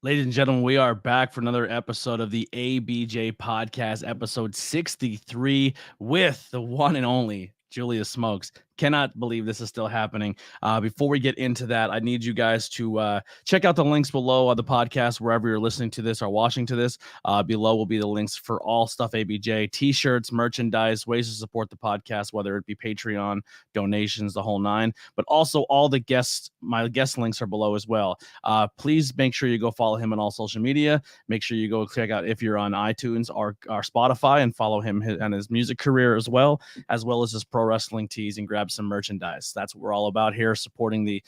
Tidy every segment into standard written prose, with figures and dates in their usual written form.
Ladies and gentlemen, we are back for another episode of the ABJ Podcast, episode 63, with the one and only Julius Smokes. Cannot believe this is still happening. Before we get into that, I need you guys to check out the links below on the podcast, wherever you're listening to this or watching to this. Below will be the links for all stuff ABJ, t-shirts, merchandise, ways to support the podcast, whether it be Patreon, donations, the whole nine. But also all the guests, my guest links are below as well. Please make sure you go follow him on all social media. Make sure you go check out if you're on iTunes or Spotify and follow him and his music career as well as his pro wrestling tees and grab some merchandise. That's what we're all about here, supporting the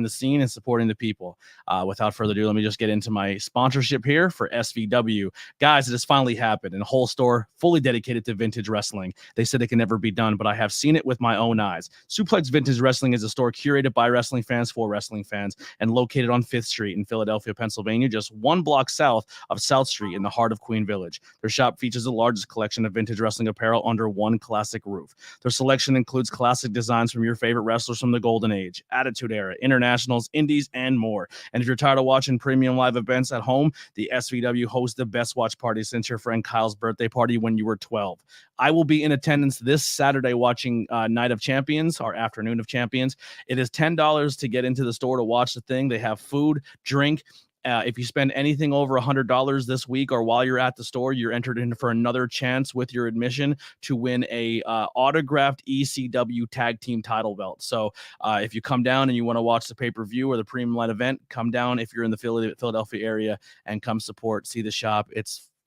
scene and supporting the people. Without further ado, let me just get into my sponsorship here for SVW. Guys, it has finally happened, and a whole store fully dedicated to vintage wrestling. They said it can never be done, but I have seen it with my own eyes. Suplex Vintage Wrestling is a store curated by wrestling fans for wrestling fans and located on 5th Street in Philadelphia, Pennsylvania, just one block south of South Street in the heart of Queen Village. Their shop features the largest collection of vintage wrestling apparel under one classic roof. Their selection includes classic designs from your favorite wrestlers from the Golden Age, Attitude Era, Internationals, Indies, and more. And if you're tired of watching premium live events at home, the SVW hosts the best watch party since your friend Kyle's birthday party when you were 12. I will be in attendance this Saturday watching Night of Champions or Afternoon of Champions. It is $10 to get into the store to watch the thing. They have food, drink. If you spend anything over $100 this week or while you're at the store, you're entered in for another chance with your admission to win a autographed ECW tag team title belt. So if you come down and you want to watch the pay-per-view or the premium light event, come down if you're in the Philadelphia area and come support, see the shop.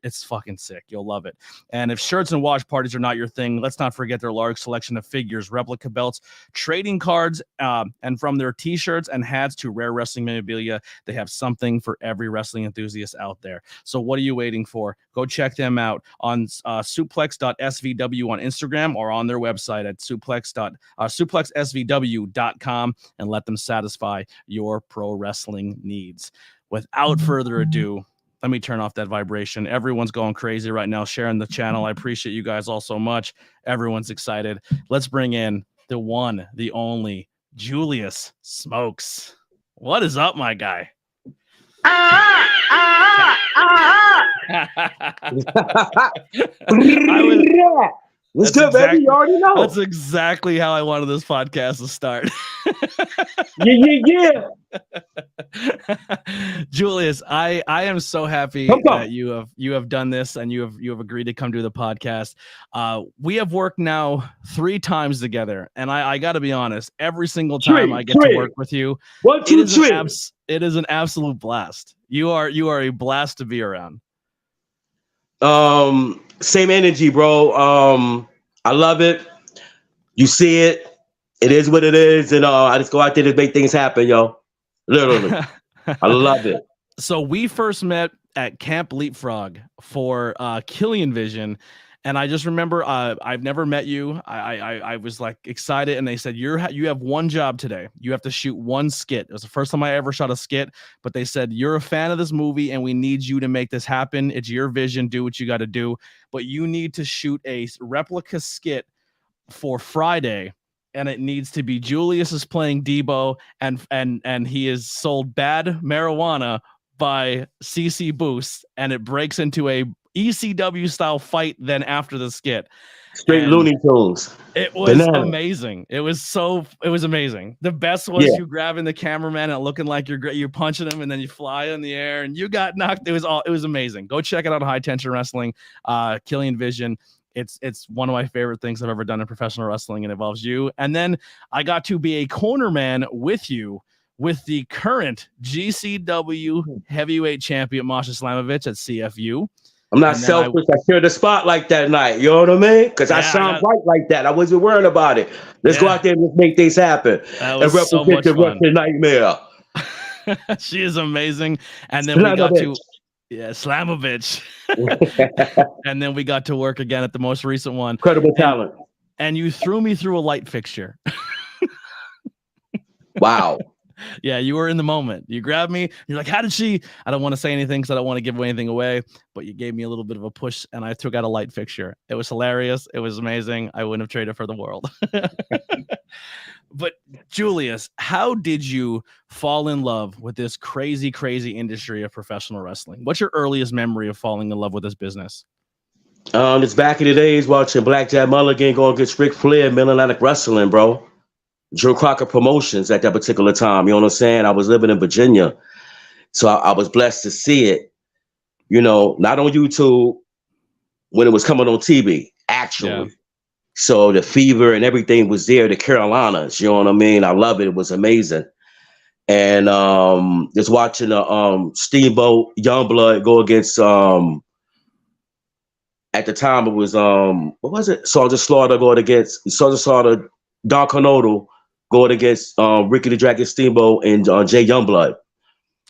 It's fucking sick. You'll love it. And if shirts and watch parties are not your thing, let's not forget their large selection of figures, replica belts, trading cards, and from their t-shirts and hats to rare wrestling memorabilia, they have something for every wrestling enthusiast out there. So what are you waiting for? Go check them out on suplex.svw on Instagram or on their website at suplexsvw.com and let them satisfy your pro wrestling needs. Without further ado, let me turn off that vibration. Everyone's going crazy right now, sharing the channel. I appreciate you guys all so much. Everyone's excited. Let's bring in the one, the only, Julius Smokes. What is up, my guy? What's good, baby? You already know. That's exactly how I wanted this podcast to start. Yeah. Julius, I am so happy that you have done this and you have agreed to come do the podcast. We have worked now 3 times together, and I got to be honest, every single time I get to work with you, it is an absolute blast. You are a blast to be around. Same energy, bro. I love it. You see it. It is what it is, and I just go out there to make things happen, yo. Literally, I love it. So we first met at Camp Leapfrog for Killian Vision, and I just remember I've never met you. I was like excited, and they said you have one job today. You have to shoot one skit. It was the first time I ever shot a skit, but they said you're a fan of this movie, and we need you to make this happen. It's your vision. Do what you got to do, but you need to shoot a replica skit for Friday. And it needs to be Julius is playing Debo, and he is sold bad marijuana by CC Boost, and it breaks into a ECW style fight. Then after the skit, straight Looney Tunes. It was amazing. It was amazing. The best was you grabbing the cameraman and looking like you're punching him, and then you fly in the air and you got knocked. It was amazing. Go check it out on High Tension Wrestling, Killian Vision. It's one of my favorite things I've ever done in professional wrestling, and involves you. And then I got to be a corner man with you with the current GCW heavyweight champion Masha Slamovich at CFU. I'm not selfish. I shared the spotlight that night. You know what I mean? Because I sound right like that. I wasn't worried about it. Let's go out there and just make things happen and represent the Russian nightmare. She is amazing. And then we got to Slamovich. And then we got to work again at the most recent one. Incredible talent. And you threw me through a light fixture. Wow. Yeah, you were in the moment. You grabbed me. You're like, how did she? I don't want to say anything because I don't want to give anything away. But you gave me a little bit of a push, and I took out a light fixture. It was hilarious. It was amazing. I wouldn't have traded for the world. But Julius, how did you fall in love with this crazy, crazy industry of professional wrestling? What's your earliest memory of falling in love with this business? It's back in the days watching Blackjack Mulligan go against Ric Flair, Mid-Atlantic Wrestling, bro. Joe Crocker Promotions at that particular time. You know what I'm saying? I was living in Virginia. So I was blessed to see it, not on YouTube when it was coming on TV, actually. Yeah. So the fever and everything was there, the Carolinas, you know what I mean? I love it. It was amazing. And just watching Steamboat Youngblood go against at the time it was what was it? Sergeant Slaughter going against Sergeant Slaughter, Don Canotto going against Ricky the Dragon Steamboat and Jay Youngblood.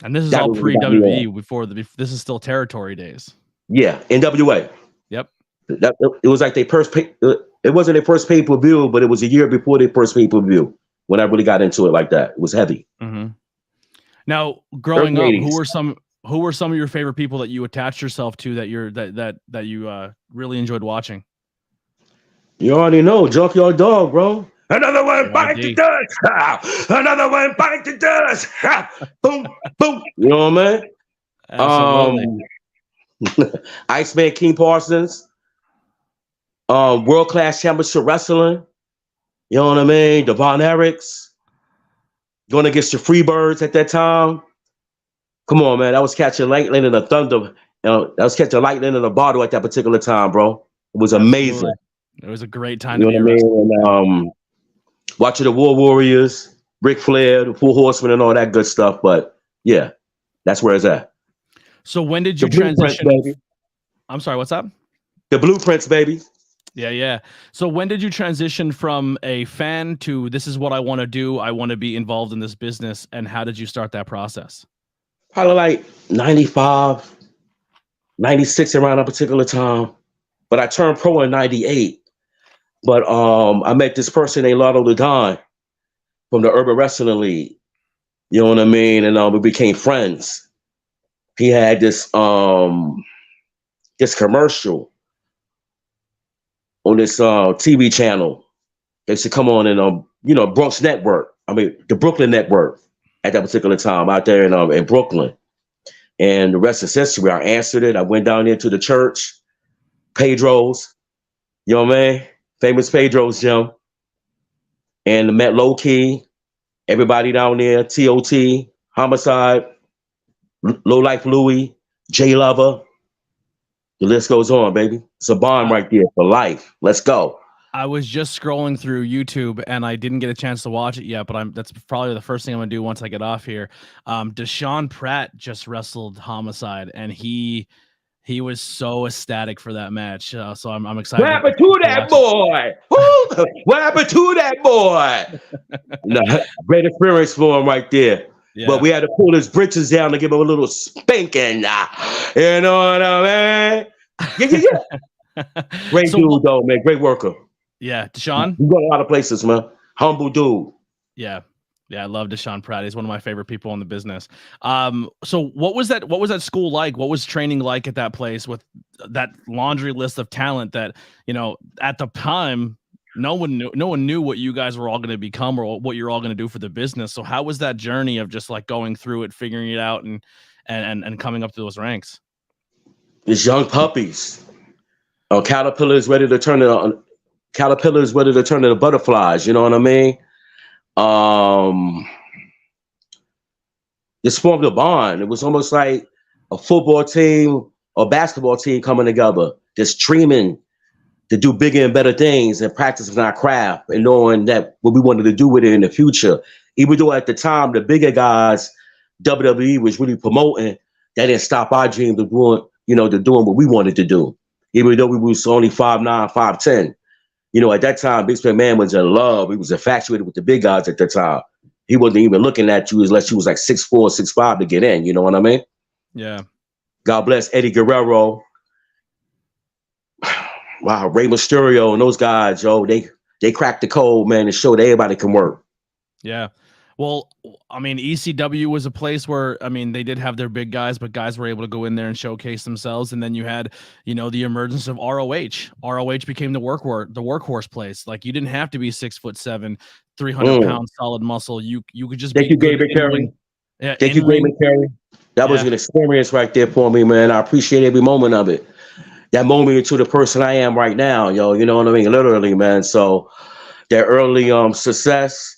And this is all pre-WWE before this is still territory days. Yeah, NWA. Yep. It was like it wasn't their first pay-per-view, but it was a year before their first pay-per-view when I really got into it like that. It was heavy. Mm-hmm. Now, growing up, who were some of your favorite people that you attached yourself to that you really enjoyed watching? You already know, Junkyard Dog, bro. Another one bite the dust. Another one bite the dust. Boom, boom. You know what I mean? Absolutely. Iceman King Parsons. World Class Championship Wrestling. You know what I mean? Devon Eriks. Going against the Freebirds at that time. Come on, man. That was catching lightning in the thunder. That was catching lightning in a bottle at that particular time, bro. It was amazing. It was a great time to be and, watching the War Warriors, Ric Flair, the Four Horsemen, and all that good stuff. But yeah, that's where it's at. So when did you transition? Baby. I'm sorry, what's up? The Blueprints, baby. Yeah. So when did you transition from a fan to this is what I want to do? I want to be involved in this business. And how did you start that process? Probably like 95, 96 around a particular time. But I turned pro in 98. But I met this person named Lotto the Don from the Urban Wrestling League. You know what I mean? And we became friends. He had this commercial on this TV channel. They used to come on in Bronx Network. The Brooklyn Network at that particular time out there in Brooklyn. And the rest is history. I answered it. I went down there to the church, Pedro's, you know what I mean? Famous Pedro's gym. And met Low Key, everybody down there, TOT, Homicide, Low Life Louie, J Lover. The list goes on, baby. It's a bond right there for life. Let's go. I was just scrolling through YouTube and I didn't get a chance to watch it yet, but that's probably the first thing I'm gonna do once I get off here. Deshaun Pratt just wrestled Homicide, and he was so ecstatic for that match. So I'm excited. What happened to that boy? What happened to that boy? Great experience for him right there. Yeah. But we had to pull his britches down to give him a little spanking. You know what I mean? Yeah. Great dude, though, man. Great worker. Yeah, Deshaun. You go a lot of places, man. Humble dude. Yeah, I love Deshaun Pratt. He's one of my favorite people in the business. So what was that school like? What was training like at that place with that laundry list of talent that, at the time, no one knew what you guys were all going to become or what you're all going to do for the business. So how was that journey of just like going through it, figuring it out and coming up to those ranks? It's young puppies. Caterpillars ready to turn into butterflies. You know what I mean? Just formed a bond. It was almost like a football team or basketball team coming together, just dreaming to do bigger and better things and practicing our craft and knowing that what we wanted to do with it in the future. Even though at the time, the bigger guys, WWE was really promoting, that didn't stop our dream to doing what we wanted to do. Even though we was only 5'9", 5'10". At that time, Big Spin Man was in love. He was infatuated with the big guys at the time. He wasn't even looking at you unless you was like 6'4", 6'5" to get in. You know what I mean? Yeah. God bless Eddie Guerrero. Wow, Rey Mysterio and those guys, they cracked the code, man, and showed everybody can work. Yeah. Well, I mean, ECW was a place where, I mean, they did have their big guys, but guys were able to go in there and showcase themselves. And then you had, the emergence of ROH. ROH became the workhorse place. Like, you didn't have to be 6'7", 300-pound solid muscle. You could just Thank be you, good David Carey. Yeah, Thank you, David Carey. That was an experience right there for me, man. I appreciate every moment of it. That moment into the person I am right now, yo. You know what I mean? Literally, man. So that early success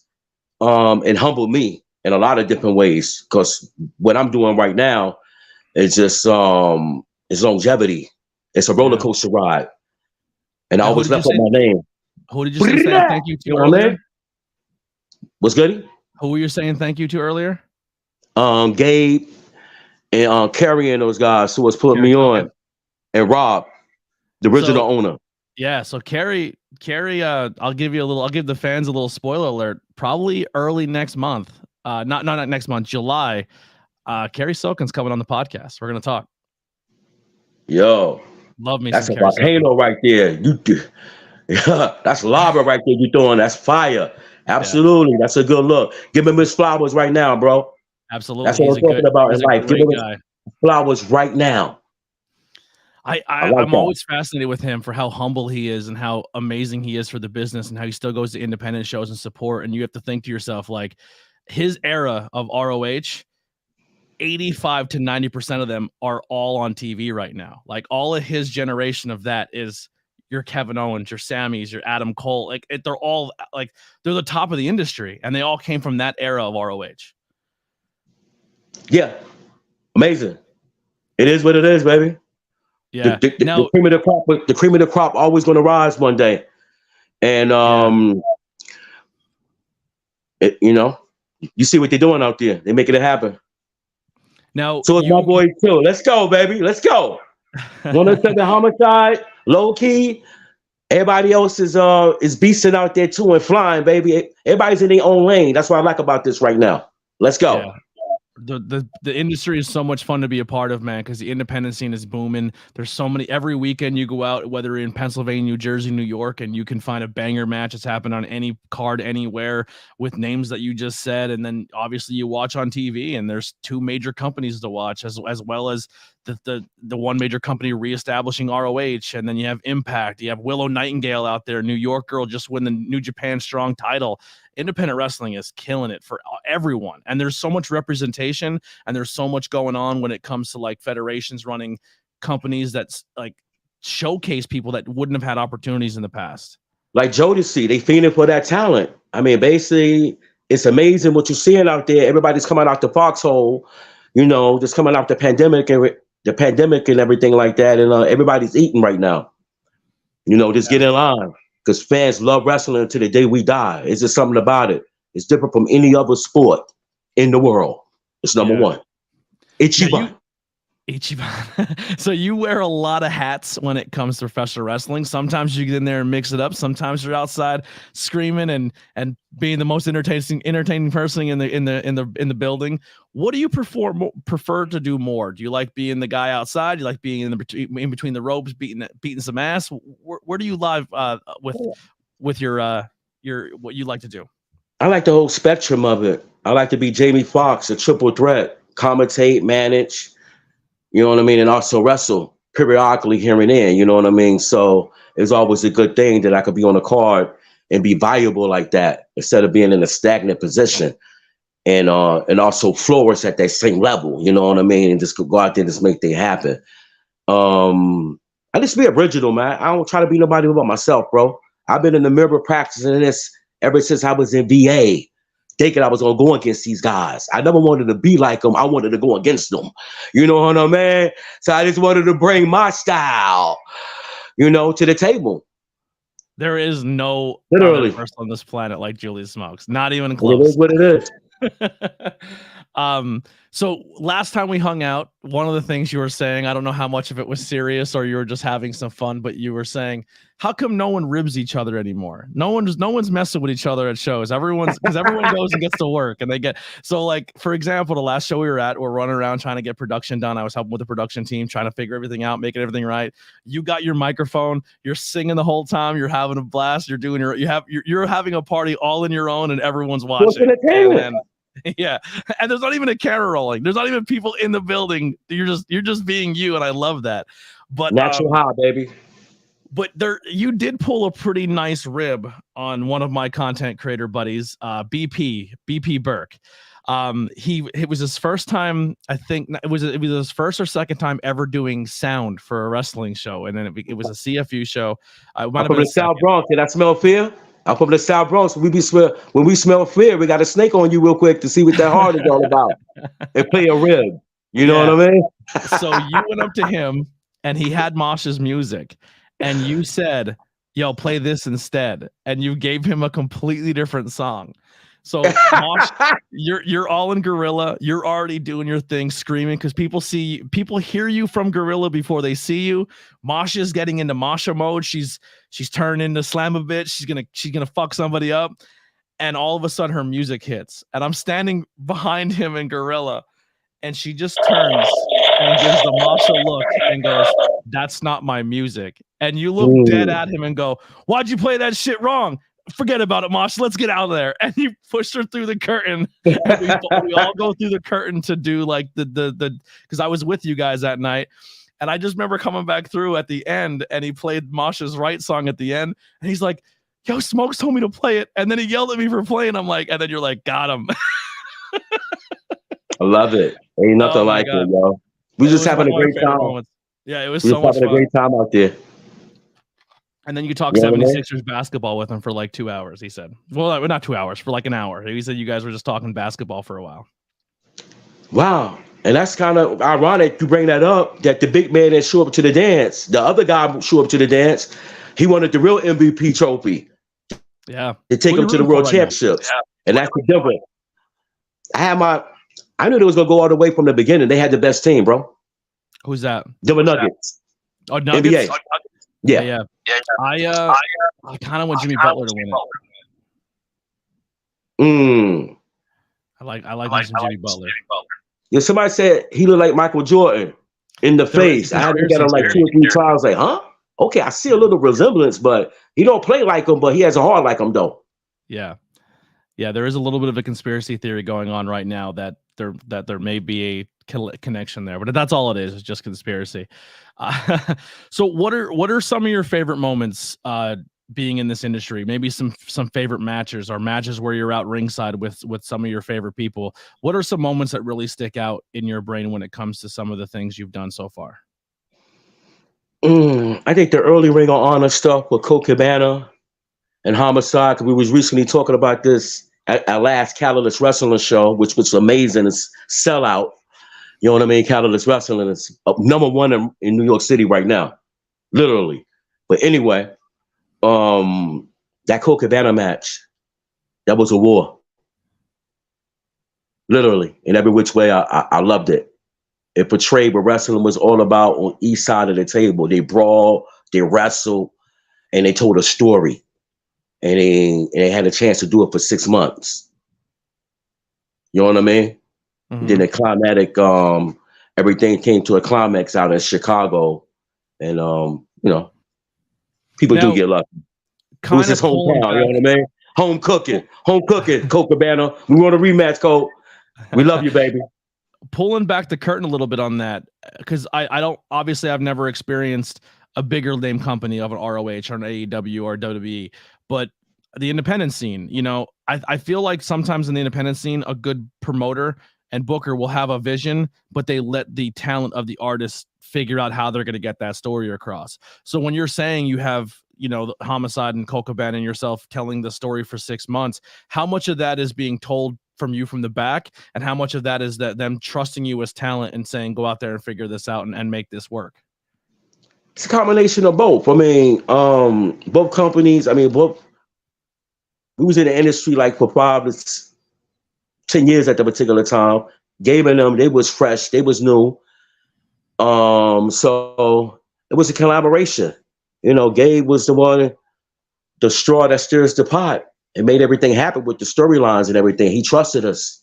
and humbled me in a lot of different ways, because what I'm doing right now is just it's longevity. It's a roller coaster ride. And I always left up my name. Who did you say thank you to You know earlier? what I mean? What's good? Who were you saying thank you to earlier? Gabe and Kerry and those guys who was putting me on, and Rob, the original owner. Yeah, so Kerry, I'll give the fans a little spoiler alert. Probably early next month, not next month, July. Kerry Sokin's coming on the podcast. We're gonna talk. Yo, love me. That's a volcano right there. That's lava right there. You throwing? That's fire. Absolutely, that's a good look. Give him his flowers right now, bro. Absolutely, that's what I'm talking about in life. Give him his flowers right now. I'm always fascinated with him for how humble he is and how amazing he is for the business and how he still goes to independent shows and support. And you have to think to yourself, like, his era of ROH, 85 to 90% of them are all on TV right now. Like, all of his generation of that is your Kevin Owens, your Sammys, your Adam Cole. Like, they're all like, they're the top of the industry, and they all came from that era of ROH. Yeah, amazing. It is what it is, baby. Yeah. The cream of the crop always going to rise one day, and you see what they're doing out there. They're making it happen. Now, so it's my boy too. Let's go, baby. Let's go. 107 Homicide, low key. Everybody else is beasting out there too and flying, baby. Everybody's in their own lane. That's what I like about this right now. Let's go. Yeah. The industry is so much fun to be a part of, man, because the independent scene is booming. There's so many. Every weekend you go out, whether in Pennsylvania, New Jersey, New York, and you can find a banger match that's happened on any card anywhere with names that you just said. And then obviously you watch on TV, and there's two major companies to watch, as well as the one major company reestablishing ROH, and then you have Impact. You have Willow Nightingale out there. New York Girl just win the New Japan Strong title. Independent wrestling is killing it for everyone, and there's so much representation, and there's so much going on when it comes to like federations running companies that's like showcase people that wouldn't have had opportunities in the past. Like Jodeci, they fiending for that talent. I mean, basically, it's amazing what you're seeing out there. Everybody's coming out the foxhole, just coming out the pandemic and everything like that, and everybody's eating right now. Just get in line. Because fans love wrestling until the day we die. It's just something about it. It's different from any other sport in the world. It's number one. Ichiban. So you wear a lot of hats when it comes to professional wrestling. Sometimes you get in there and mix it up. Sometimes you're outside screaming and being the most entertaining person in the building. What do you prefer to do more? Do you like being the guy outside? Do you like being in between the ropes, beating some ass? Where do you live with your what you like to do? I like the whole spectrum of it. I like to be Jamie Foxx, a triple threat, commentate, manage. You know what I mean? And also wrestle periodically here and there. You know what I mean? So it's always a good thing that I could be on a card and be valuable like that instead of being in a stagnant position, and also flourish at that same level. You know what I mean? And just go out there and just make things happen. I just be original, man. I don't try to be nobody but myself, bro. I've been in the mirror practicing this ever since I was in VA. Thinking I was going to go against these guys. I never wanted to be like them. I wanted to go against them. You know what I mean? So I just wanted to bring my style, to the table. There is no other person on this planet like Julius Smokes. Not even close. It is what it is. So last time we hung out, one of the things you were saying, I don't know how much of it was serious or you were just having some fun, but you were saying, how come no one ribs each other anymore? No one's messing with each other at shows. Everyone goes and gets to work, and they get, so like, for example, the last show we were at, we're running around trying to get production done. I was helping with the production team, trying to figure everything out, making everything right. You got your microphone, you're singing the whole time, you're having a blast, you're having a party all in your own, and everyone's watching. Yeah, and there's not even a camera rolling. There's not even people in the building. You're just being you, and I love that. But Natural high, baby. But you did pull a pretty nice rib on one of my content creator buddies, BP Burke. It was his first time. I think it was his first or second time ever doing sound for a wrestling show, and then it was a CFU show. I'm from the South Bronx. Did I smell fear? I'm from the South Bronx. When we smell fear, we got a snake on you real quick to see what that heart is all about, and play a rib. You know what I mean? So you went up to him, and he had Mosh's music, and you said, "Yo, play this instead," and you gave him a completely different song. So Mosh, you're all in Gorilla. You're already doing your thing, screaming because people hear you from Gorilla before they see you. Masha's getting into Masha mode. She's turning into Slam a bit. She's gonna fuck somebody up, and all of a sudden her music hits, and I'm standing behind him in Gorilla, and she just turns and gives the Masha look and goes, "That's not my music." And you look dead at him and go, "Why'd you play that shit wrong? Forget about it, Mosh. Let's get out of there." And you pushed her through the curtain. And we all go through the curtain to do like the because I was with you guys that night. And I just remember coming back through at the end, and he played Masha's Right song at the end. And he's like, "Yo, Smokes told me to play it." And then he yelled at me for playing. I'm like, and then you're like, "Got him." I love it. Ain't nothing like it, yo. We just having a great time. Moments. Yeah, it was so much fun. Having a great time out there. And then you could talk 76ers basketball with him for like 2 hours, he said. Well, not 2 hours, for like an hour. He said you guys were just talking basketball for a while. Wow. And that's kind of ironic to bring that up, that the big man didn't show up to the dance. The other guy showed up to the dance. He wanted the real MVP trophy. Yeah. To take him to the World Championships. Yeah. And that's the difference. I knew they was going to go all the way from the beginning. They had the best team, bro. Who's that? Denver Nuggets. Oh, Nuggets? NBA. Yeah. I kind of want Jimmy Butler to win it. I like Jimmy Butler. Yeah, somebody said he looked like Michael Jordan in the face. I had to get him like 2 or 3 times. Like, huh? Okay, I see a little resemblance, but he don't play like him, but he has a heart like him, though. Yeah. Yeah, there is a little bit of a conspiracy theory going on right now that there may be a connection there, but that's all it is. It's just conspiracy. So what are some of your favorite moments being in this industry? Maybe some favorite matches or matches where you're out ringside with some of your favorite people. What are some moments that really stick out in your brain when it comes to some of the things you've done so far? I think the early Ring of Honor stuff with Colt Cabana and Homicide, because we was recently talking about this at our last Catalyst Wrestling show, which was amazing. It's sellout. You know what I mean? Catalyst Wrestling is number one in New York City right now, literally. But anyway, that Colt Cabana match, that was a war. Literally, in every which way, I loved it. It portrayed what wrestling was all about on each side of the table. They brawled, they wrestled, and they told a story. And they had a chance to do it for 6 months. You know what I mean? Mm-hmm. Then the climatic, everything came to a climax out in Chicago. And, people do get lucky. It was his hometown, you know what I mean? Home cooking, Colt Cabana. We want a rematch, Colt. We love you, baby. Pulling back the curtain a little bit on that, because I've never experienced a bigger name company of an ROH or an AEW or WWE, but the independent scene, I feel like sometimes in the independent scene, a good promoter and booker will have a vision, but they let the talent of the artist figure out how they're going to get that story across. So when you're saying you have, Homicide and Colt Cabana and yourself telling the story for 6 months, how much of that is being told from you from the back, and how much of that is that them trusting you as talent and saying, go out there and figure this out and make this work? It's a combination of both. I mean, both companies, we was in the industry like for 5 to 10 years at the particular time. Gabe and them, they was fresh, they was new. So it was a collaboration. Gabe was the straw that stirs the pot. It made everything happen with the storylines and everything. He trusted us.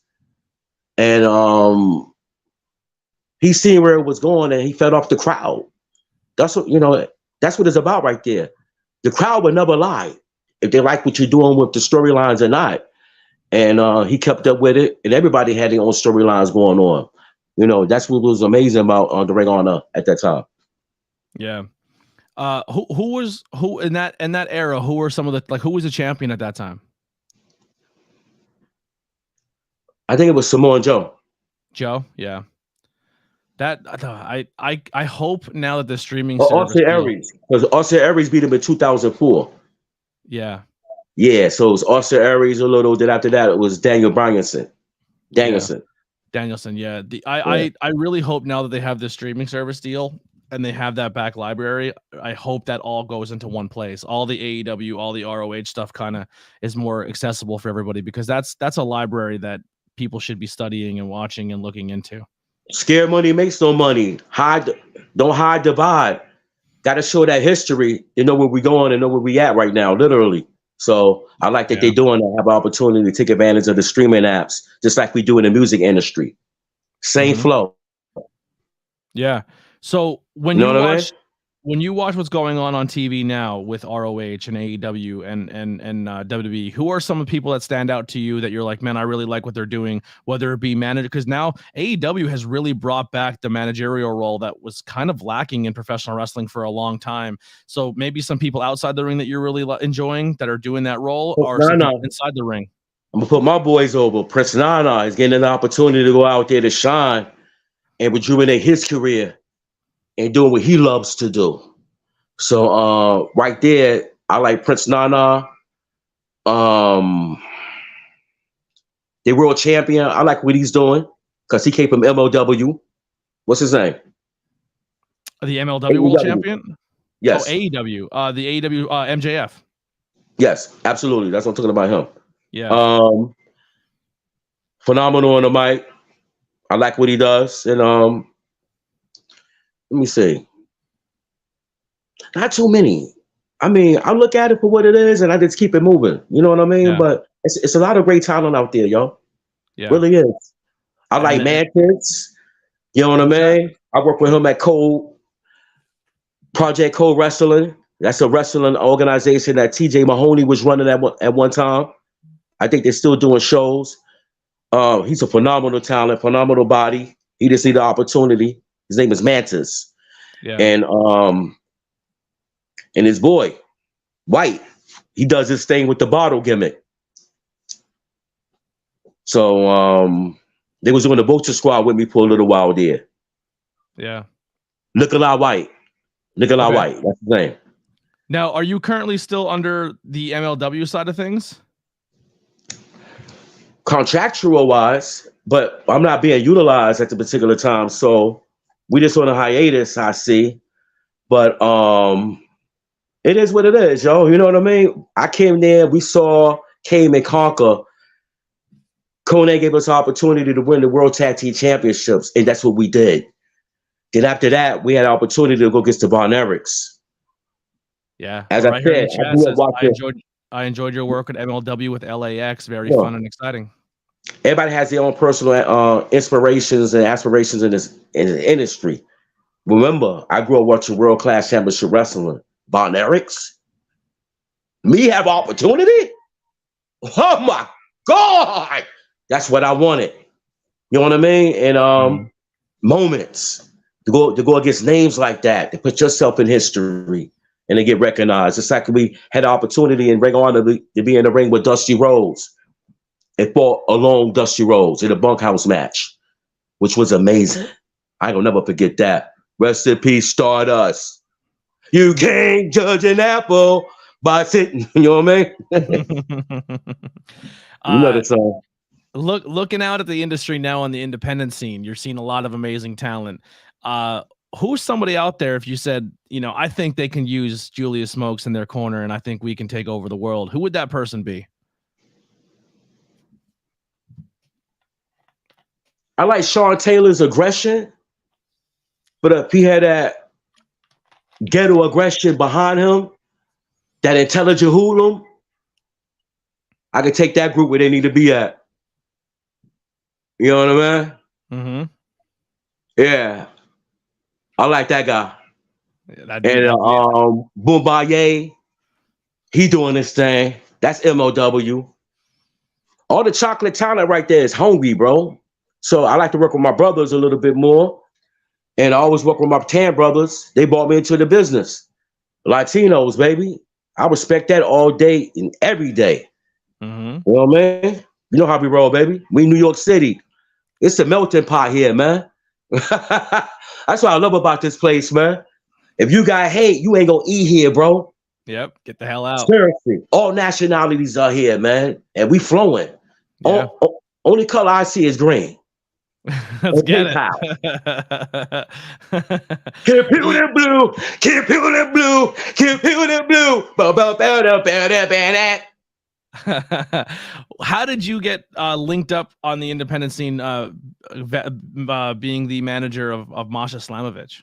And he seen where it was going, and he fed off the crowd. That's what, that's what it's about right there. The crowd would never lie if they like what you're doing with the storylines or not. and he kept up with it, and everybody had their own storylines going on. You know, that's what was amazing about the Ring of Honor at that time. Yeah. Who in that era? Who were some of the who was the champion at that time? I think it was Samoa Joe. Joe, yeah. That I hope now that the streaming Austin Aries, because Austin Aries beat him in 2004. Yeah. Yeah, so it was Austin Aries a little. Then after that, it was Daniel Bryanson. Danielson. Yeah. I really hope now that they have this streaming service deal and they have that back library, I hope that all goes into one place. All the AEW, all the ROH stuff kind of is more accessible for everybody, because that's a library that people should be studying and watching and looking into. Scared money makes no money. Don't hide the vibe. Got to show that history. You know where we're going and know where we at right now, literally. So I like that they're doing that, have an opportunity to take advantage of the streaming apps, just like we do in the music industry. Same flow. Yeah. So when you watch what's going on TV now with ROH and AEW and WWE, who are some of the people that stand out to you that you're like, man, I really like what they're doing, whether it be manager, because now AEW has really brought back the managerial role that was kind of lacking in professional wrestling for a long time. So maybe some people outside the ring that you're really enjoying that are doing that role, or some people inside the ring. I'm gonna put my boys over. Prince Nana is getting an opportunity to go out there to shine and rejuvenate his career and doing what he loves to do. So right there, I like Prince Nana. The world champion. I like what he's doing because he came from MLW. What's his name? The MLW AEW. World champion? Yes. Oh, AEW. The AEW MJF. Yes, absolutely. That's what I'm talking about him. Yeah. Phenomenal on the mic. I like what he does. And let me see. Not too many. I mean, I look at it for what it is, and I just keep it moving. You know what I mean? Yeah. But it's a lot of great talent out there, yo. Yeah. Really is. I like Mankids. You know what I mean? I work with him at Project Code Wrestling. That's a wrestling organization that TJ Mahoney was running at one time. I think they're still doing shows. He's a phenomenal talent, phenomenal body. He just need the opportunity. His name is Mantis. Yeah. And his boy, White, he does his thing with the bottle gimmick. So they was doing the Vulture Squad with me for a little while there. Yeah. Nikolai White. White, that's his name. Now, are you currently still under the MLW side of things? Contractual wise, but I'm not being utilized at the particular time. So we just on a hiatus, I see. But it is what it is, yo. You know what I mean? I came there, we saw Came and Conquer. Kone gave us an opportunity to win the World Tag Team Championships, and that's what we did. Then after that, we had an opportunity to go against the Von Erichs. Yeah. As I said, I enjoyed your work at MLW with LAX. Very fun and exciting. Everybody has their own personal inspirations and aspirations in the industry. Remember, I grew up watching world-class championship wrestling. Von Erichs? Me have opportunity? Oh my God! That's what I wanted. You know what I mean? And moments to go against names like that, to put yourself in history and to get recognized. It's like we had an opportunity in Ring of Honor to be in the ring with Dusty Rhodes and fought along Dusty Rhodes in a bunkhouse match, which was amazing. I ain't gonna never forget that. Rest in peace, Stardust. You can't judge an apple by sitting. You know what I mean? You know the song. Looking out at the industry now on the independent scene, you're seeing a lot of amazing talent. Who's somebody out there, if you said, I think they can use Julius Smokes in their corner and I think we can take over the world, who would that person be? I like Sean Taylor's aggression, but if he had that ghetto aggression behind him, that intelligent hoodlum, I could take that group where they need to be at. You know what I mean? Mm-hmm. Yeah. I like that guy. Yeah, and Boombaye, he doing this thing. That's MOW. all the chocolate talent right there is hungry, bro. So I like to work with my brothers a little bit more. And I always work with my tan brothers. They brought me into the business. Latinos, baby. I respect that all day and every day. Mm-hmm. You know what I mean? You know how we roll, baby. We New York City. It's a melting pot here, man. That's what I love about this place, man. If you got hate, you ain't gonna eat here, bro. Yep. Get the hell out. Seriously. All nationalities are here, man. And we flowing. Yeah. Only color I see is green. Let's get it. Can't peel that blue. Can't peel that blue. Can't peel that blue. How did you get linked up on the independent scene, being the manager of Masha Slamovich?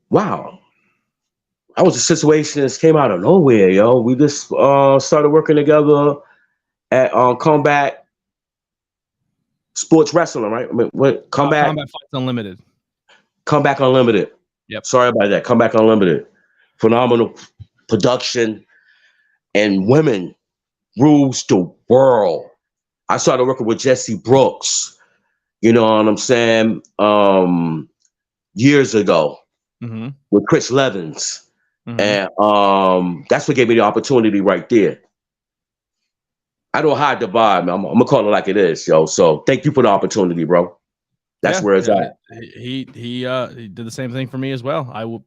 Wow. That was a situation that came out of nowhere, yo. We just started working together at Combat Sports Wrestling, right? I mean, what Combat Fights Unlimited. Comeback Unlimited. Yep. Sorry about that. Comeback Unlimited. Phenomenal production, and women rules the world. I started working with Jesse Brooks. You know what I'm saying? Years ago, with Chris Levins. And that's what gave me the opportunity right there. I don't hide the vibe, man. I'm gonna call it like it is, yo. So thank you for the opportunity, bro. That's where it's at. He did the same thing for me as well. I was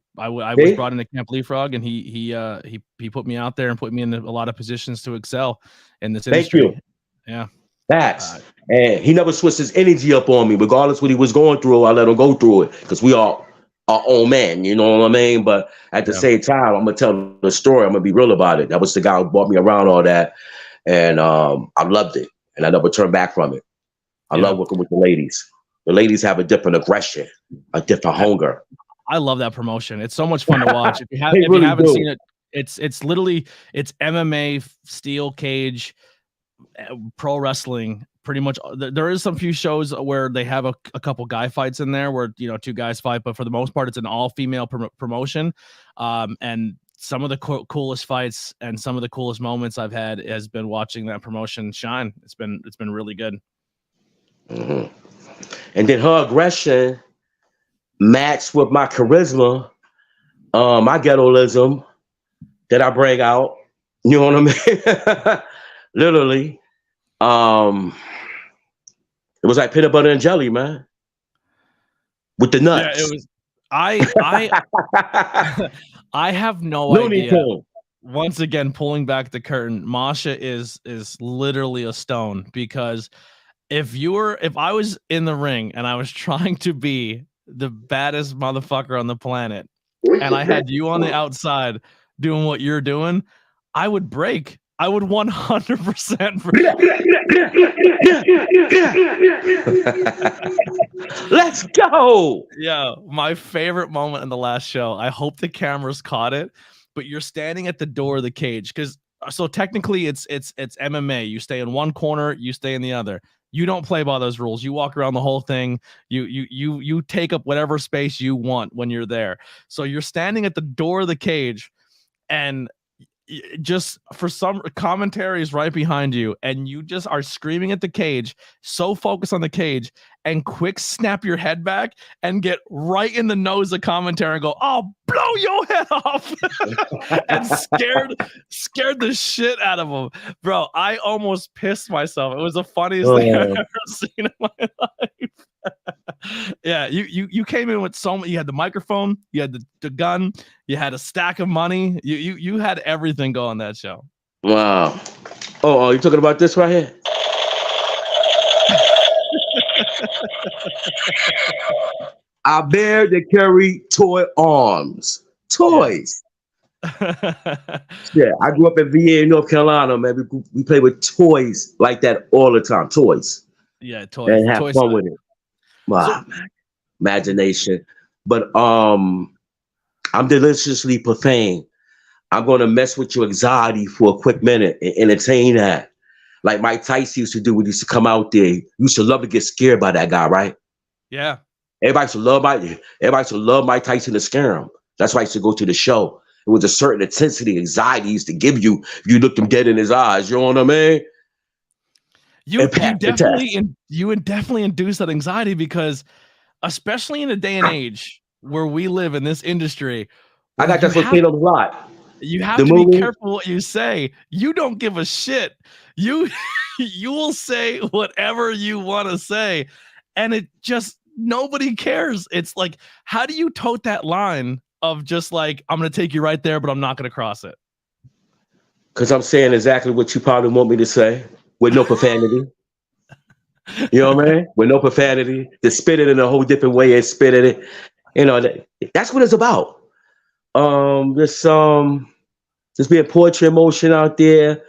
brought into Camp Leapfrog, and he put me out there and put me in a lot of positions to excel in this industry. Thank you. Yeah. Facts. And he never switched his energy up on me, regardless what he was going through. I let him go through it because we are our own man, you know what I mean? But at the same time, I'm gonna tell the story. I'm gonna be real about it. That was the guy who brought me around all that, and I loved it, and I never turned back from it. I love working with the ladies. The ladies have a different aggression, a different hunger. I love that promotion. It's so much fun to watch. If you haven't seen it, it's literally MMA, steel cage, pro wrestling. Pretty much, there is some few shows where they have a couple guy fights in there where, you know, two guys fight, but for the most part, it's an all-female promotion. And some of the coolest fights and some of the coolest moments I've had has been watching that promotion shine. It's been really good. Mm-hmm. And then her aggression matched with my charisma, my ghettoism that I bring out. You know what I mean? Literally. It was like peanut butter and jelly, man. With the nuts. Yeah, it was. I have no idea. Once again, pulling back the curtain, Masha is literally a stone, because if I was in the ring and I was trying to be the baddest motherfucker on the planet, and I had you on the outside doing what you're doing, I would break. I would 100% break. Let's go. Yeah, my favorite moment in the last show. I hope the cameras caught it, but you're standing at the door of the cage, because so technically it's MMA. You stay in one corner, you stay in the other. You don't play by those rules. You walk around the whole thing. You take up whatever space you want when you're there. So you're standing at the door of the cage, and just for some commentaries right behind you, and you just are screaming at the cage, so focused on the cage, and quick snap your head back and get right in the nose of commentary and go, "I'll blow your head off," and scared the shit out of him, bro. I almost pissed myself. It was the funniest thing I've ever seen in my life. Yeah, you came in with so many. You had the microphone, you had the gun, you had a stack of money. You had everything go on that show. Wow. Oh, you talking about this right here? I bear to carry toy arms. Toys. Yeah, I grew up in VA, North Carolina, man. We play with toys like that all the time. Toys. Yeah, toys. And have fun with it. Wow, imagination. But I'm deliciously profane. I'm gonna mess with your anxiety for a quick minute and entertain that. Like Mike Tyson used to do when he used to come out there. You used to love to get scared by that guy, right? Yeah. Everybody used to love Mike Tyson to scare him. That's why I used to go to the show. It was a certain intensity, anxiety he used to give you if you looked him dead in his eyes. You know what I mean? You definitely induce that anxiety because, especially in a day and age where we live in this industry, I got that for a lot. You have to be careful what you say. You don't give a shit. You will say whatever you want to say, and it just nobody cares. It's like, how do you tote that line of just like, I'm going to take you right there, but I'm not going to cross it? Because I'm saying exactly what you probably want me to say with no profanity. You know what I mean? With no profanity, to spit it in a whole different way and spit at it. You know, that's what it's about. Just being poetry emotion out there,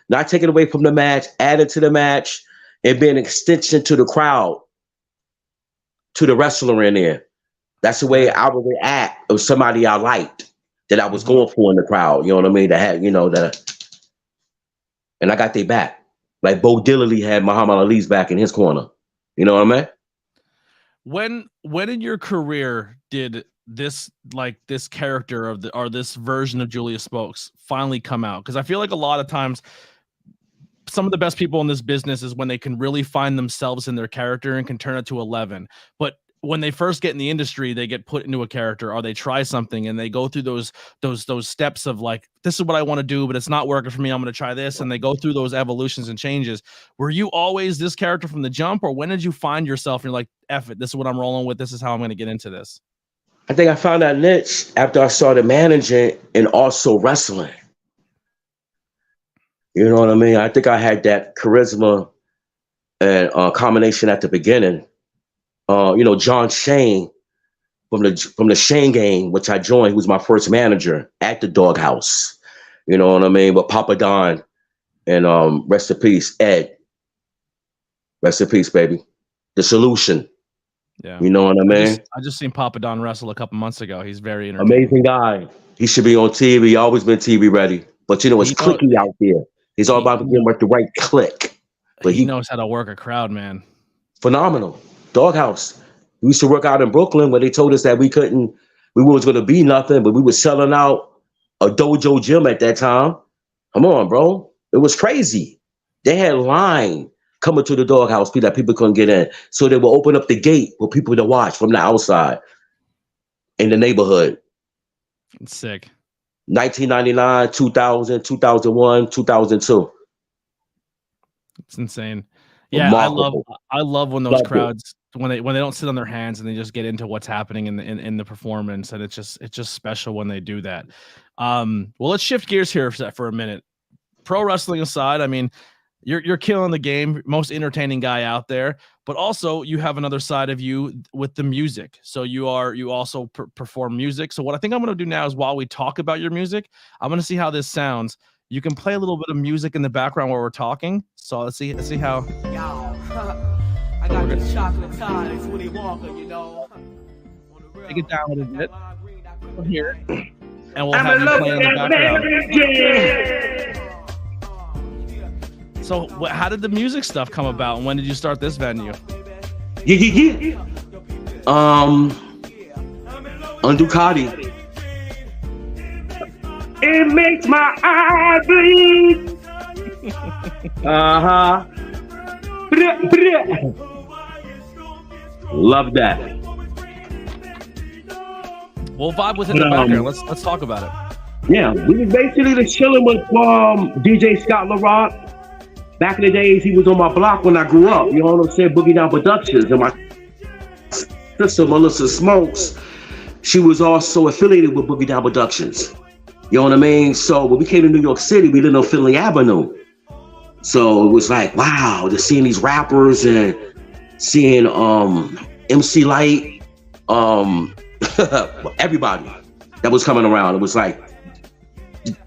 not taking away from the match, added to the match, and being an extension to the crowd, to the wrestler in there. That's the way I would react of somebody I liked that I was going for in the crowd. You know what I mean? That had, and I got their back. Like Bo Diddley had Muhammad Ali's back in his corner. You know what I mean? When in your career did this character or this version of Julius Smokes finally come out? Because I feel like a lot of times some of the best people in this business is when they can really find themselves in their character and can turn it to 11. But when they first get in the industry, they get put into a character or they try something and they go through those steps of like, this is what I want to do, but it's not working for me. I'm going to try this. And they go through those evolutions and changes. Were you always this character from the jump, or when did you find yourself? You're like, F it. This is what I'm rolling with. This is how I'm going to get into this. I think I found that niche after I started managing and also wrestling. You know what I mean? I think I had that charisma and combination at the beginning. John Shane from the Shane game, which I joined, who was my first manager at the Doghouse. You know what I mean? But Papa Don and rest in peace, Ed. Rest in peace, baby. The Solution. Yeah. You know what I mean? I just seen Papa Don wrestle a couple months ago. He's very entertaining. Amazing guy. He should be on TV. He always been TV ready. But it's clicky out there. He's all about getting with the right click. But he knows how to work a crowd, man. Phenomenal. Doghouse. We used to work out in Brooklyn where they told us that we was going to be nothing, but we were selling out a dojo gym at that time. Come on, bro. It was crazy. They had line coming to the Doghouse that people couldn't get in. So they would open up the gate for people to watch from the outside in the neighborhood. It's sick. 1999, 2000, 2001, 2002. It's insane. Yeah, remarkable. I love when those crowds when they don't sit on their hands and they just get into what's happening in the performance, and it's just special when they do that. Well, let's shift gears here for a minute. Pro wrestling aside, I mean, you're killing the game, most entertaining guy out there, but also you have another side of you with the music. So you also perform music. So what I think I'm going to do now is, while we talk about your music, I'm going to see how this sounds. You can play a little bit of music in the background while we're talking. So let's see how. I got this chocolate tie, it's Willy Wonka, you know. Take it down a little bit from here, and we'll have you play in the background. So, how did the music stuff come about, and when did you start this venue? On Ducati. It makes my eye bleed. Love that. We'll vibe with it in the background. Let's talk about it. Yeah, we was basically just chilling with DJ Scott LaRock. Back in the days, he was on my block when I grew up. You know what I'm saying? Boogie Down Productions. And my sister, Melissa Smokes, she was also affiliated with Boogie Down Productions. You know what I mean? So when we came to New York City, we lived on Finley Avenue. So it was like, wow, just seeing these rappers and seeing MC Light, everybody that was coming around. It was like,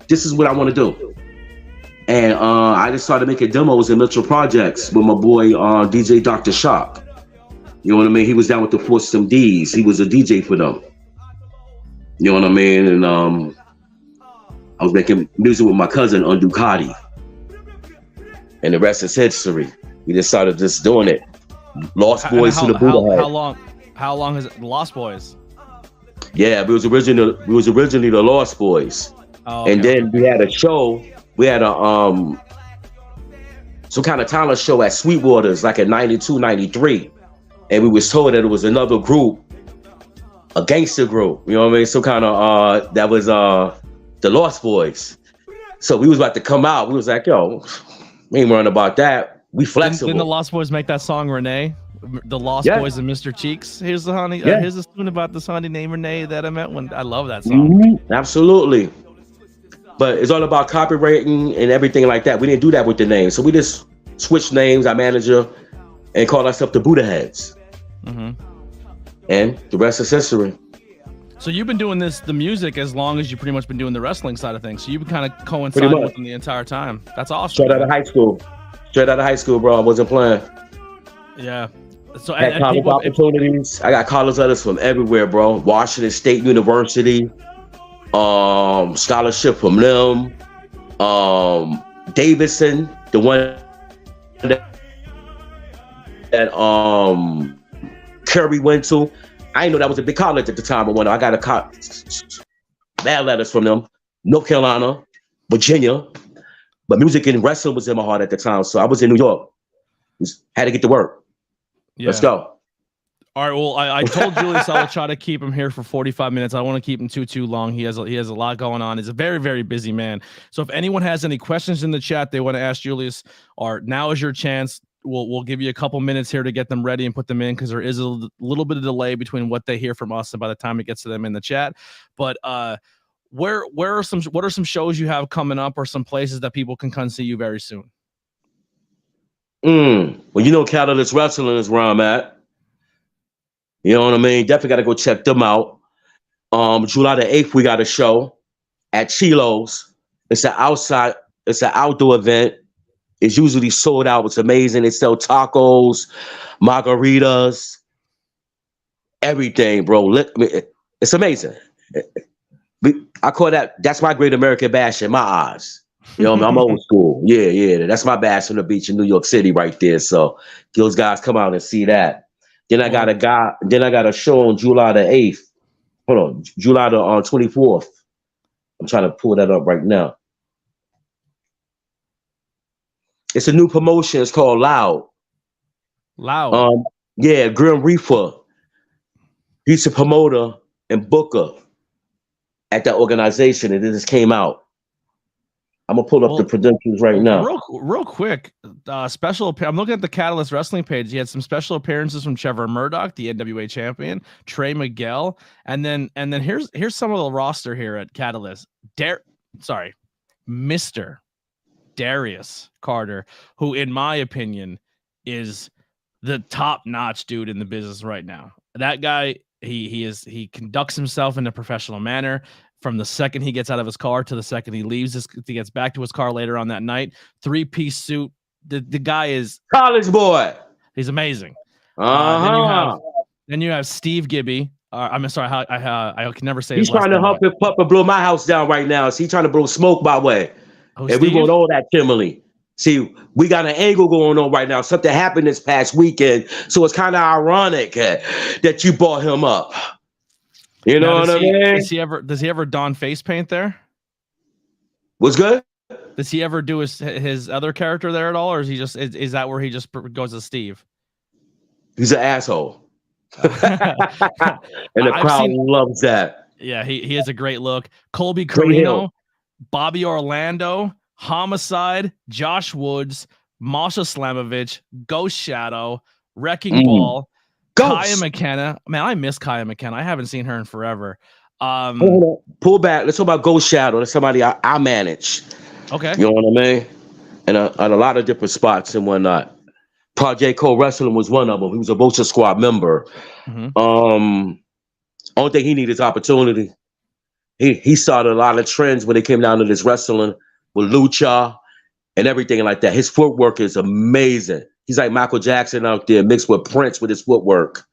this is what I want to do. And I just started making demos in Mitchell Projects with my boy DJ Dr. Shock. You know what I mean? He was down with the Foursome D's. He was a DJ for them. You know what I mean? And I was making music with my cousin on Ducati. And the rest is history. We just started just doing it. Lost Boys to the Buddha. How long has it? Lost Boys? Yeah, we was originally the Lost Boys. Oh, And okay. then we had a show. We had a some kind of talent show at Sweetwater's, like at 92, 93. And we was told that it was another group, a gangster group. You know what I mean? Some kind of that was the Lost Boys. So we was about to come out. We was like, yo, we ain't worrying about that. We flexible. Didn't the Lost Boys make that song Renee? The Lost Yeah. Boys and Mr. Cheeks. Here's the honey. Yeah. Here's a tune about this honey named Renee that I met when I love that song. Mm-hmm. Absolutely. But it's all about copywriting and everything like that. We didn't do that with the name. So we just switched names, our manager, and called ourselves the Buddha Heads. Mm-hmm. And the rest is history. So you've been doing the music as long as you've pretty much been doing the wrestling side of things. So you've been kind of coinciding with them the entire time. That's awesome. Straight out of high school. Straight out of high school, bro. I wasn't playing. Yeah. So I had college opportunities. I got college letters from everywhere, bro. Washington State University. Scholarship from them. Davidson, the one that Curry went to. I didn't know that was a big college at the time, but I got bad letters from them. North Carolina, Virginia. But music and wrestling was in my heart at the time. So I was in New York. Had to get to work. Yeah. Let's go. All right. Well, I told Julius I will try to keep him here for 45 minutes. I don't want to keep him too long. He has a lot going on. He's a very, very busy man. So if anyone has any questions in the chat they want to ask Julius, or now is your chance. We'll give you a couple minutes here to get them ready and put them in, because there is a little bit of delay between what they hear from us and by the time it gets to them in the chat. But what are some shows you have coming up, or some places that people can come see you very soon? Well, you know, Catalyst Wrestling is where I'm at. You know what I mean? Definitely got to go check them out. July the 8th, we got a show at Chilo's. It's an outdoor event. It's usually sold out. It's amazing. They sell tacos, margaritas, everything, bro. It's amazing. I call that's my Great American Bash in my eyes. You know, I'm old school. Yeah. That's my bash on the beach in New York City right there. So those guys come out and see that. Then I got a show on July the 8th. Hold on, July the 24th. I'm trying to pull that up right now. It's a new promotion. It's called Loud. Yeah, Grim Reaper. He's a promoter and booker at that organization, and it just came out. I'm gonna pull up the credentials right now. Real quick, special. I'm looking at the Catalyst Wrestling page. You had some special appearances from Trevor Murdoch, the NWA champion, Trey Miguel, and then here's some of the roster here at Catalyst. Mr. Darius Carter, who in my opinion is the top-notch dude in the business right now. That guy, he conducts himself in a professional manner. From the second he gets out of his car to the second he leaves, he gets back to his car later on that night. 3-piece suit. The guy is college boy. He's amazing. Uh-huh. Then you have Steve Gibby. I'm sorry, I can never say. He's trying to help him pup and blow my house down right now. So he's trying to blow smoke my way. And Steve? we want all that Kimberly. See, we got an angle going on right now. Something happened this past weekend, so it's kind of ironic that you brought him up. You know what I mean? Does he ever don face paint there? What's good? Does he ever do his other character there at all, or is that where he just goes as Steve? He's an asshole, and the crowd loves that. Yeah, he has a great look. Colby Carino, Bobby Orlando, Homicide, Josh Woods, Masha Slamovich, Ghost Shadow, Wrecking Ball. Kaya McKenna. Man, I miss Kaya McKenna. I haven't seen her in forever. Pull back. Let's talk about Ghost Shadow. That's somebody I manage. Okay. You know what I mean? And a lot of different spots and whatnot. Project Cole Wrestling was one of them. He was a Vulture Squad member. Mm-hmm. Only thing he needed is opportunity. He started a lot of trends when it came down to this wrestling with lucha and everything like that. His footwork is amazing. He's like Michael Jackson out there mixed with Prince with his footwork.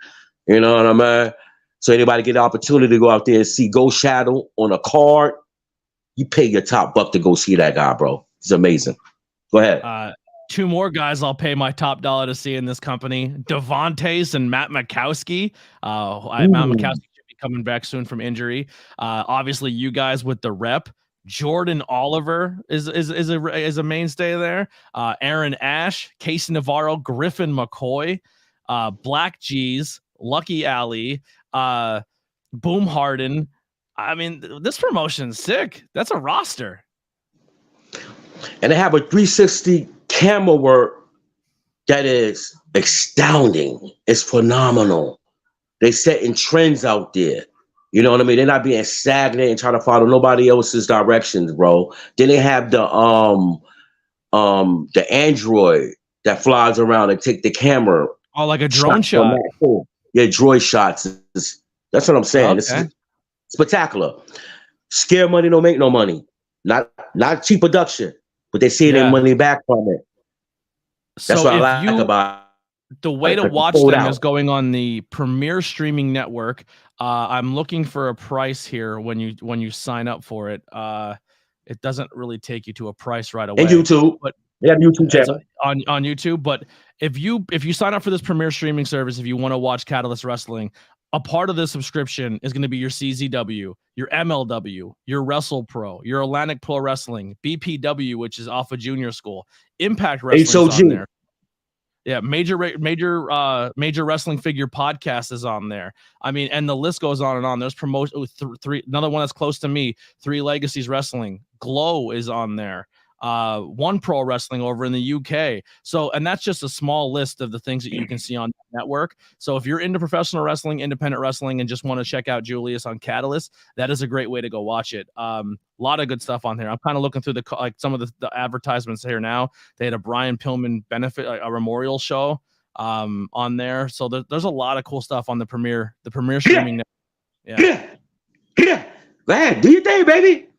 You know what I mean? So anybody get the opportunity to go out there and see Ghost Shadow on a card, you pay your top buck to go see that guy, bro. He's amazing. Go ahead. Two more guys I'll pay my top dollar to see in this company: Devontae's and Matt Makowski. Matt Makowski should be coming back soon from injury. Obviously, you guys with the rep. Jordan Oliver is a mainstay there. Aaron Ash, Casey Navarro, Griffin McCoy, Black G's, Lucky Ali, Boom Harden. I mean, this promotion's sick. That's a roster. And they have a 360 camera work that is astounding. It's phenomenal. They setting trends out there. You know what I mean? They're not being stagnant and trying to follow nobody else's directions, bro. Then they have the Android that flies around and take the camera. Oh, like a drone shot. Yeah, droid shots. That's what I'm saying. Okay. It's spectacular. Scare money don't make no money. Not cheap production, but they see their money back from it. That's what I like about it. The way to watch them is going on the premier streaming network. I'm looking for a price here when you sign up for it. It doesn't really take you to a price right away. And YouTube, but they have YouTube channel on YouTube. But if you sign up for this premier streaming service, if you want to watch Catalyst Wrestling, a part of the subscription is going to be your CZW, your MLW, your Wrestle Pro, your Atlantic Pro Wrestling, BPW, which is Alpha Junior School, Impact Wrestling on there. Yeah, major wrestling figure podcast is on there. I mean, and the list goes on and on. There's promotion three. Another one that's close to me, Three Legacies Wrestling. Glow is on there. One Pro Wrestling over in the UK. So, and that's just a small list of the things that you can see on the network. So if you're into professional wrestling, independent wrestling, and just want to check out Julius on Catalyst, that is a great way to go watch it. A lot of good stuff on there. I'm kind of looking through some of the advertisements here now. They had a Brian Pillman benefit, a memorial show on there. So there's a lot of cool stuff on the premier streaming network. Yeah. Go ahead, do your thing, baby.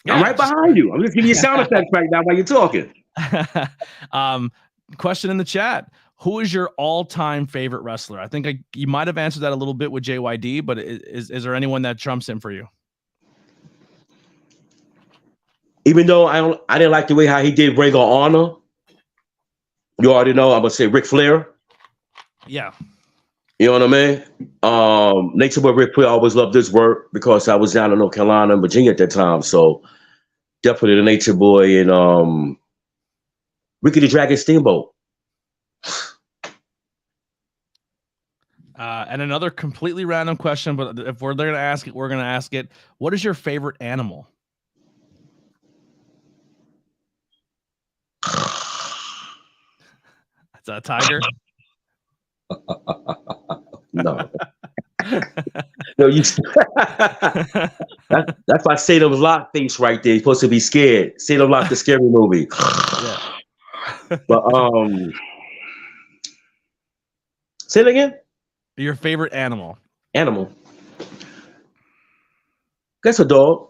Yeah, I'm right behind you. I'm just giving you sound effects right now while you're talking. Question in the chat. Who is your all-time favorite wrestler? I think you might have answered that a little bit with JYD, but is there anyone that trumps him for you? Even though I didn't like the way how he did Ring of Honor. You already know I'm gonna say Ric Flair. Yeah. You know what I mean? Nature Boy Ric Flair, I always loved this work because I was down in North Carolina and Virginia at that time. So definitely the Nature Boy and Ricky the Dragon Steamboat. And another completely random question, but if they're gonna ask it, we're gonna ask it. What is your favorite animal? That's a tiger. No. No, you. That's why Salem's Lot face right there. You're supposed to be scared. Salem Lot, the scary movie. Yeah. But say it again. Your favorite animal? Animal. That's a dog.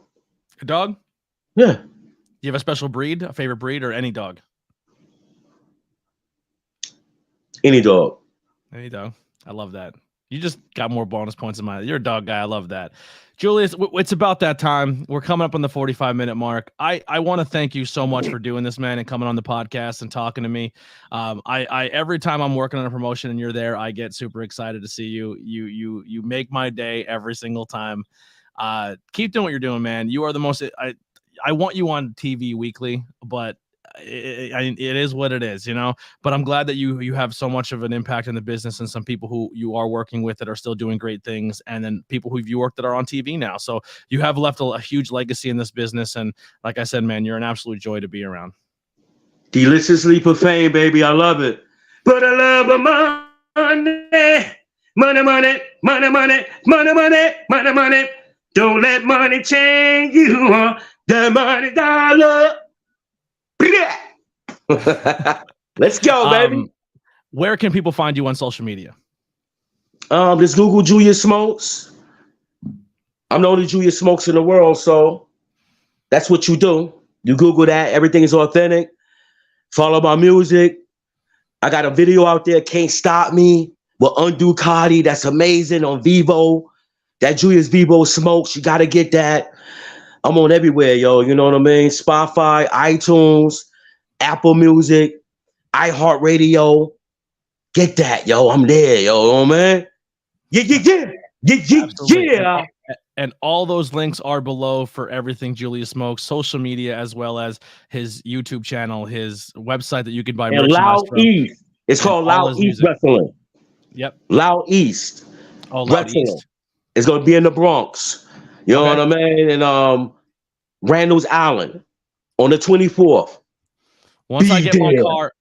A dog? Yeah. Do you have a special breed, a favorite breed, or any dog? Any dog. Any dog. I love that. You just got more bonus points in mine. You're a dog guy. I love that. Julius, it's about that time. We're coming up on the 45-minute mark. I want to thank you so much for doing this, man, and coming on the podcast and talking to me. I every time I'm working on a promotion and you're there, I get super excited to see you. You make my day every single time. Keep doing what you're doing, man. You are the most. I want you on TV weekly, but it is what it is, you know. But I'm glad that you have so much of an impact in the business, and some people who you are working with that are still doing great things, and then people who you work that are on TV now. So you have left a huge legacy in this business, and like I said, man, you're an absolute joy to be around. Deliciously profane, baby. I love it. But I love the money, money, money, money, money, money, money, money, money. Don't let money change you. The money dollar. Let's go, baby. Where can people find you on social media? Just Google Julius Smokes. I'm the only Julius Smokes in the world, so that's what you do. You Google that. Everything is authentic. Follow my music. I got a video out there, Can't Stop Me, with Undo Cardi. That's amazing on Vivo. That Julius Vivo Smokes. You got to get that. I'm on everywhere, yo. You know what I mean? Spotify, iTunes, Apple Music, iHeartRadio. Get that, yo. I'm there, yo, man. Yeah. Absolutely. Yeah. And all those links are below for everything Julius Smokes, social media, as well as his YouTube channel, his website that you can buy And merchandise Loud from. East. It's and called all Loud his East music. Wrestling. Yep. Loud East. Oh, Loud Wrestling. East. It's gonna be in the Bronx. You know what I mean? And Randall's Island on the 24th. Once Be I get my there. car,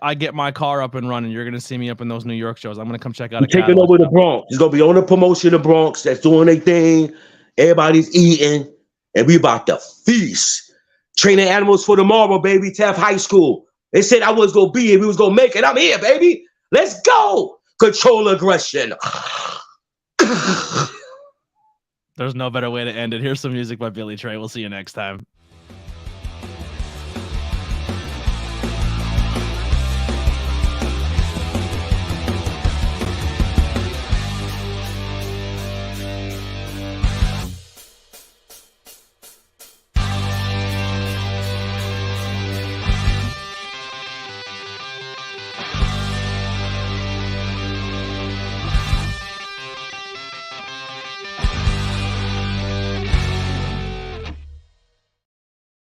I get my car up and running, you're gonna see me up in those New York shows. I'm gonna come check out We're taking over the Bronx. It's gonna be on the promotion of the Bronx that's doing their thing. Everybody's eating, and we about to feast. Training animals for tomorrow, baby. Taft High School. They said I was gonna be here. We was gonna make it. I'm here, baby. Let's go. Control aggression. There's no better way to end it. Here's some music by Billy Trey. We'll see you next time.